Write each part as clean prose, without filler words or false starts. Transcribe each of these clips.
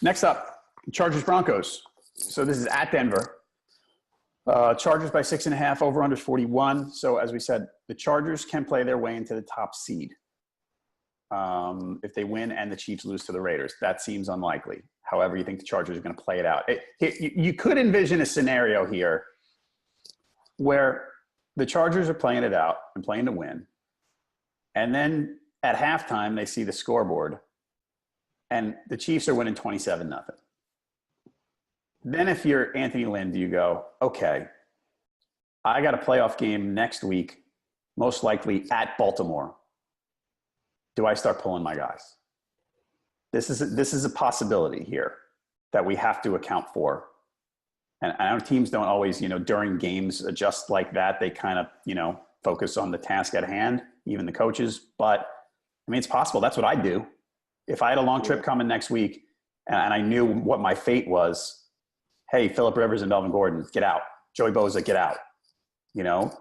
Next up, Chargers-Broncos. So this is at Denver. Chargers by 6.5, over under 41. So as we said, the Chargers can play their way into the top seed if they win and the Chiefs lose to the Raiders. That seems unlikely. However, you think the Chargers are going to play it out. You could envision a scenario here where the Chargers are playing it out and playing to win. And then at halftime, they see the scoreboard and the Chiefs are winning 27-0. Then if you're Anthony Lynn, you go, okay, I got a playoff game next week, most likely at Baltimore. Do I start pulling my guys? This is a possibility here that we have to account for. And I know teams don't always, during games adjust like that. They kind of, focus on the task at hand, even the coaches. But, it's possible. That's what I'd do. If I had a long trip coming next week and I knew what my fate was, hey, Phillip Rivers and Melvin Gordon, get out. Joey Bosa, get out.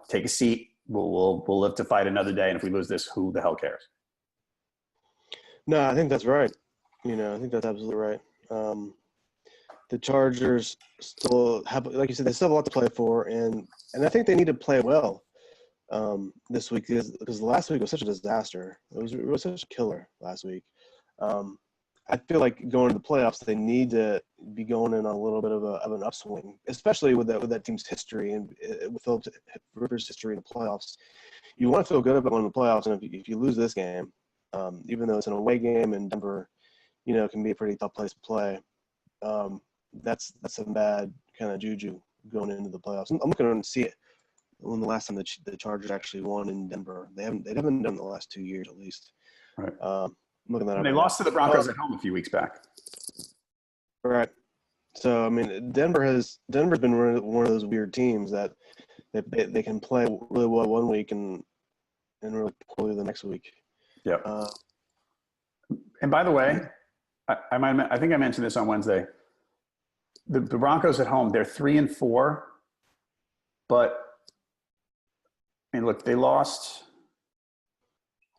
Take a seat. We'll live to fight another day. And if we lose this, who the hell cares? No, I think that's right. I think that's absolutely right. The Chargers still have, like you said, they still have a lot to play for. And I think they need to play well this week because last week was such a disaster. It was such a killer last week. I feel like going to the playoffs, they need to be going in on a little bit of an upswing, especially with that team's history and with Phillip Rivers' history in the playoffs. You want to feel good about going to the playoffs, and if you lose this game, even though it's an away game in Denver, can be a pretty tough place to play. That's some bad kind of juju going into the playoffs. I'm looking to see it when the last time the Chargers actually won in Denver. They haven't done it in the last 2 years at least. Right. Looking that up. They lost to the Broncos at home a few weeks back. Right. So Denver's been one of those weird teams that they can play really well one week and really poorly the next week. Yeah. And by the way, I think I mentioned this on Wednesday. The Broncos at home, they're 3-4, but look, they lost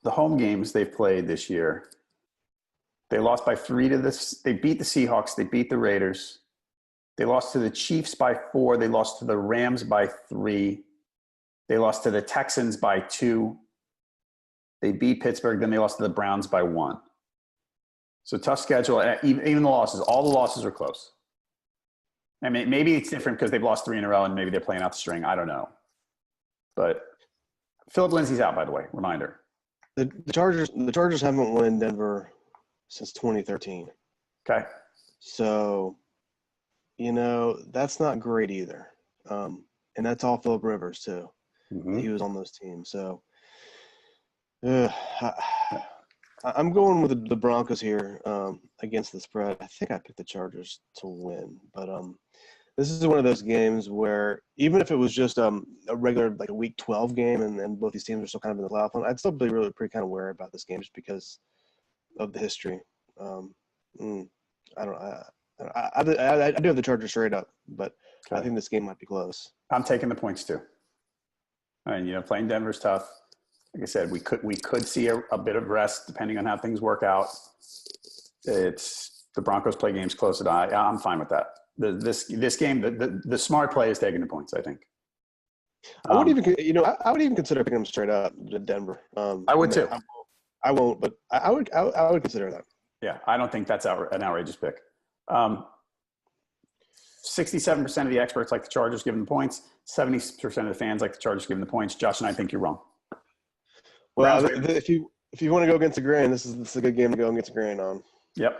the home games they've played this year. They lost by 3 to this. They beat the Seahawks. They beat the Raiders. They lost to the Chiefs by 4. They lost to the Rams by 3. They lost to the Texans by 2. They beat Pittsburgh. Then they lost to the Browns by 1. So tough schedule. Even the losses, all the losses are close. Maybe it's different because they've lost 3 in a row and maybe they're playing out the string. I don't know. But Philip Lindsay's out, by the way. Reminder. The Chargers haven't won in Denver since 2013. Okay. So, that's not great either. And that's all Phillip Rivers too. Mm-hmm. He was on those teams. So, I'm going with the Broncos here against the spread. I think I picked the Chargers to win, but this is one of those games where even if it was just a regular a Week 12 game and both these teams are still kind of in the playoff, I'd still be really pretty kind of wary about this game just because of the history. I do have the Chargers straight up, but okay. I think this game might be close. I'm taking the points too. And playing Denver's tough. Like I said, we could see a bit of rest depending on how things work out. It's the Broncos play games close to I'm fine with that. This game, the smart play is taking the points, I think. I would even consider picking them straight up to Denver. I would too. I won't, but I would consider that. Yeah, I don't think that's an outrageous pick. 67% of the experts like the Chargers giving the points. 70% of the fans like the Chargers giving the points. Josh and I think you're wrong. Well, if you want to go against the grain, this is a good game to go against the grain on. Yep.